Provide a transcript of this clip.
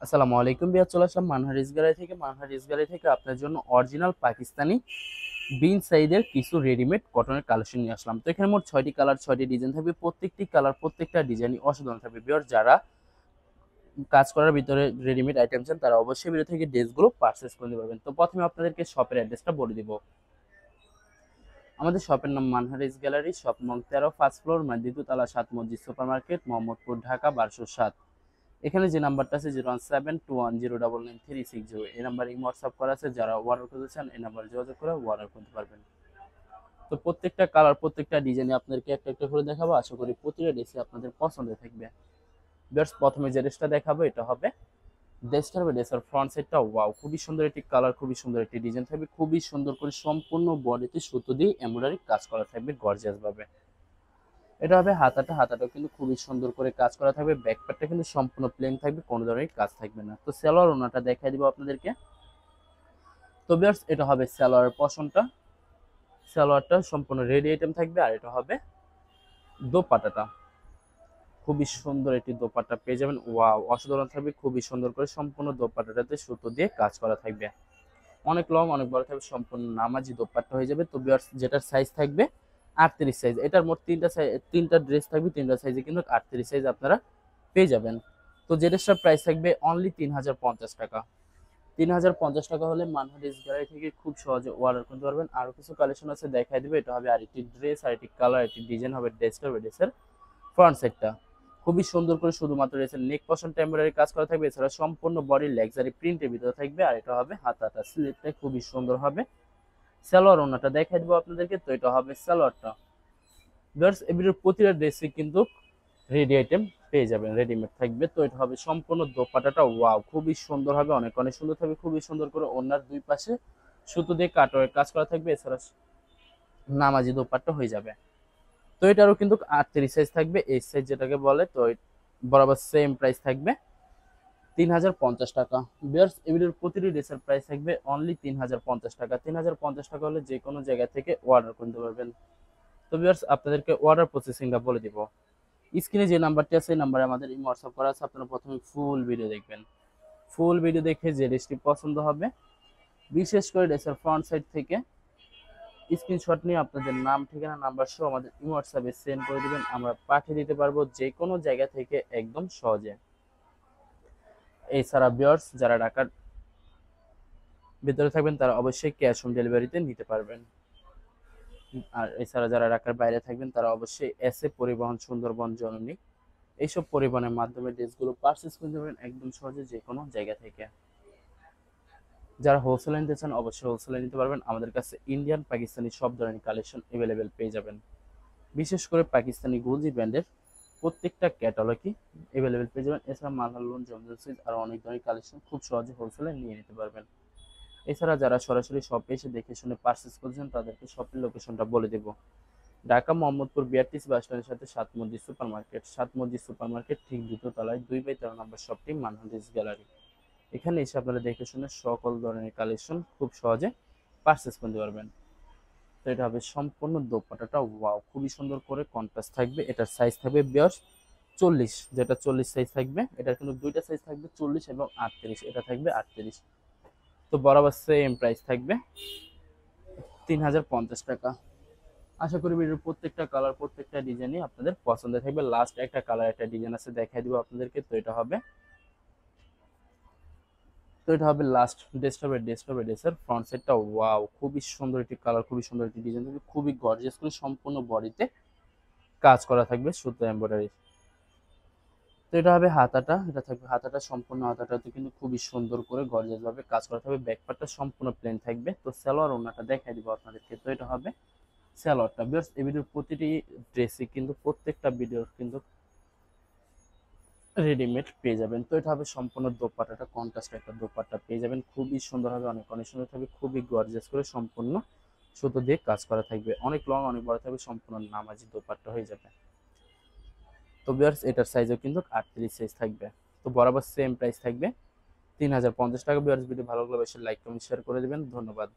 আসসালামু আলাইকুম বিয়ার, চলে আসলাম মানহারিস গ্যালারি থেকে আপনার জন্য অরিজিনাল পাকিস্তানি বিন সাইজের কিছু রেডিমেড কটনের কালেকশন নিয়ে আসলাম। তো এখানে মোট 6টি কালার 6টি ডিজাইন থাকবে। প্রত্যেকটি কালার প্রত্যেকটা ডিজাইনই অসাধারণ থাকবে। বিয়ার যারা কাজ করার ভিতরে রেডিমেড আইটেম চান তারা অবশ্যই ভিডিও থেকে ড্রেসগুলো পারচেস করে নিতে পারবেন। তো প্রথমে আপনাদেরকে শপের অ্যাড্রেসটা বলে দিব। আমাদের শপের নাম মানহারিস গ্যালারি, শপ নং 13, ফার্স্ট ফ্লোর, দ্বিতীয়তলা, 7 মসজিদ সুপার মার্কেট, মোহাম্মদপুর, ঢাকা 1207। এখানে যে নাম্বারটা আছে 01721099360, এই নাম্বারে হোয়াটসঅ্যাপ করা আছে। যারা অর্ডার করতে চান এই নাম্বারে যোগাযোগ করে অর্ডার করতে পারবেন। তো প্রত্যেকটা কালার প্রত্যেকটা ডিজাইনে আপনাদেরকে একটা একটা করে দেখাবো। আশা করি প্রতিটা ড্রেসই আপনাদের পছন্দ থাকবে। জাস্ট প্রথমে যে ড্রেসটা দেখাবো এটা হবে ড্রেসের ফ্রন্ট সাইডটা ওয়াও, খুবই সুন্দর একটি কালার, খুবই সুন্দর একটি ডিজাইন থাকবে। খুবই সুন্দর করে সম্পূর্ণ বডিতে সুতো দিয়ে এমব্রয়ডারি কাজ করা থাকবে গর্জিয়াস ভাবে। এটা হবে হাতাটাও কিন্তু খুবই সুন্দর করে কাজ করা থাকবে। ব্যাক পার্টটা কিন্তু সম্পূর্ণ প্লেন থাকবে, কোনো ধরনের কাজ থাকবে না। তো সালোয়ার ওনাটা দেখাই দিব আপনাদেরকে। তো ভিউয়ার্স, এটা হবে সালোয়ারের পশনটা। সালোয়ারটা সম্পূর্ণ রেডি আইটেম থাকবে। আর এটা হবে দোপাট্টাটা, খুবই সুন্দর একটি দোপাট্টা পেয়ে যাবেন। ওয়াও, অসাধারণ থাকবে। খুবই সুন্দর করে সম্পূর্ণ দোপাট্টাটাতে সুতো দিয়ে কাজ করা থাকবে। অনেক লং অনেক বড় থাকবে, সম্পূর্ণ নামাজি দোপাট্টা হয়ে যাবে। তো ভিউয়ার্স, যেটার সাইজ থাকবে 38 সাইজ। এটার মোট তিনটা ড্রেস থাকবে, তিনটা সাইজে কিন্তু 38 সাইজ আপনারা পেয়ে যাবেন। তো যে ড্রেসটার প্রাইস থাকবে অনলি 3050 টাকা। 3050 টাকা হলে মানহারিস গ্যালারি থেকে খুব সহজে অর্ডার করতে পারবেন। আরো কিছু কালেকশন আছে, দেখাই দিবে। এটা হবে আরেকটি ড্রেস, আরেকটি কালার, একটি ডিজাইন হবে। ড্রেসের ফ্রন্ট সাইডটা খুবই সুন্দর করে শুধুমাত্র ড্রেসের নেক পশন টেম্পোরারি কাজ করা থাকবে। এছাড়া সম্পূর্ণ বডি লাক্সারি প্রিন্টের ভিতরে থাকবে। আর এটা হবে হাতাটা, স্লিপটা খুবই সুন্দর হবে। সালোয়ার ওনাটা দেখাই দিব আপনাদেরকে। তো এটা হবে সালোয়ারটা। ভিউয়ার্স, এর প্রতিটা ড্রেসে কিন্তু রেডি আইটেম পেয়ে যাবেন, রেডিমেড থাকবে। তো এটা হবে সম্পূর্ণ দোপাট্টাটা ওয়াও, খুবই সুন্দর হবে, অনেক অনেক সুন্দর থাকবে। খুবই সুন্দর করে ওনার দুই পাশে সুতো দিয়ে কাটওয়ার্ক কাজ করা থাকবে। এছাড়া নামাজি দোপাট্টা হয়ে যাবে। তো এটারও কিন্তু 38 সাইজ থাকবে, এই সাইজ যেটাকে বলে। তো বরাবর সেম প্রাইস থাকবে 3050 টাকা। বিয়ার্স, এগুলোর প্রতিটি ড্রেসের প্রাইস থাকবে অনলি 3050 টাকা। 3050 টাকা হলে যে কোনো জায়গা থেকে অর্ডার করতে পারবেন। তো বিয়ার্স, আপনাদেরকে অর্ডার প্রসেসিংটা বলে দিব। স্ক্রিনে যে নাম্বারটি আছে এই নাম্বারে আমাদের হোয়াটসঅ্যাপ করা আছে। আপনারা প্রথমে ফুল ভিডিও দেখবেন। ফুল ভিডিও দেখে যে ড্রেসটি পছন্দ হবে, বিশেষ করে ড্রেসের ফ্রন্ট সাইড থেকে স্ক্রিনশট নিয়ে আপনাদের নাম, ঠিকানা, নাম্বার সহ আমাদের হোয়াটসঅ্যাপে সেন্ড করে দিবেন। আমরা পাঠিয়ে দিতে পারবো যে কোনো জায়গা থেকে একদম সহজে। এছাড়া ভিউয়ার্স, যারা ঢাকার ভিতরে থাকবেন তারা অবশ্যই ক্যাশ অন ডেলিভারিতে নিতে পারবেন। আর এছাড়া যারা ঢাকার বাইরে থাকবেন তারা অবশ্যই এসএ পরিবহন, সুন্দরবন, জননী এইসব পরিবহনের মাধ্যমে ড্রেসগুলো পারচেস করতে পারবেন একদম সহজে যে কোনো জায়গা থেকে। যারা হোলসেলে নিতে চান অবশ্যই হোলসেলে নিতে পারবেন। আমাদের কাছে ইন্ডিয়ান পাকিস্তানি সব ধরনের কালেকশন অ্যাভেলেবেল পেয়ে যাবেন। বিশেষ করে পাকিস্তানি গুলজি ব্র্যান্ডের প্রত্যেকটা ক্যাটালগই অ্যাভেলেবেল পেয়ে যাবেন। এছাড়া মালালুন, জমজম সুইচ আর অনেক ধরনের কালেকশন খুব সহজে হোলসেলে নিয়ে নিতে পারবেন। এছাড়া যারা সরাসরি শপে এসে দেখে শুনে পারচেস করছেন তাদেরকে শপের লোকেশনটা বলে দেব। ঢাকা মোহাম্মদপুর বিআরটিসি বাস স্ট্যান্ডের সাথে 7 মসজিদ সুপার মার্কেট, 7 মসজিদ সুপার মার্কেট ঠিক দ্বিতীয় তলায় 2/13 নম্বর শপটি মানহারিস গ্যালারি। এখানে এসে আপনারা দেখে শুনে সকল ধরনের কালেকশন খুব সহজে পারচেস করতে পারবেন। তো এটা হবে সম্পূর্ণ দোপাট্টাটা ওয়াও, খুবই সুন্দর করে কন্ট্রাস্ট থাকবে। এটার সাইজ থাকবে বিয়ার্স 40, যেটা 40 সাইজ থাকবে। এটার কিন্তু দুইটা সাইজ থাকবে 40 এবং 38, এটা থাকবে 38। তো বরাবর সেম প্রাইস থাকবে 3050 টাকা। আশা করি ভিডিওর প্রত্যেকটা কালার প্রত্যেকটা ডিজাইনই আপনাদের পছন্দ থাকবে। লাস্ট একটা কালার একটা ডিজাইন আছে, দেখাই দিব আপনাদেরকে। তো এটা হবে লাস্ট ড্রেসের ফ্রন্ট সাইডটা ওয়াও, খুবই সুন্দর একটি কালার, খুবই সুন্দর একটি ডিজাইন থাকবে, খুবই গর্জিয়াস করে সম্পূর্ণ বডিতে কাজ করা থাকবে সুতো এমব্রয়ডারি। তো এটা হবে হাতাটা, এটা থাকবে হাতাটা, সম্পূর্ণ হাতাটাতে কিন্তু খুবই সুন্দর করে গর্জিয়াস ভাবে কাজ করা থাকবে। ব্যাক পার্টটা সম্পূর্ণ প্লেন থাকবে। তো সালোয়ার ওনাটা দেখাই দিব আপনাদেরকে। তো এটা হবে সালোয়ারটা। ভিউয়ার্স, এই ভিডিওর প্রতিটি ড্রেসই কিন্তু প্রত্যেকটা ভিডিওর কিন্তু রেডিমেড পেয়ে যাবেন। তো এটা হবে সম্পূর্ণ দোপাট্টাটা, কন্ট্রাস্ট একটা দোপাট্টা পেয়ে যাবেন। খুবই সুন্দর হবে, অনেক অনেক সুন্দর থাকবে, খুবই গর্জিয়াস করে সম্পূর্ণ সুতো দিয়ে কাজ করা থাকবে। অনেক লং অনেক বড় থাকবে, সম্পূর্ণ নামাজি দোপাট্টা হয়ে যাবে। তো ভিউয়ার্স, এটার সাইজও কিন্তু 38 সাইজ থাকবে। তো বরাবর সেম প্রাইস থাকবে 3050 টাকা। ভিউয়ার্স, ভিডিও ভালো লাগলে অবশ্যই লাইক কমেন্ট শেয়ার করে দিবেন। ধন্যবাদ।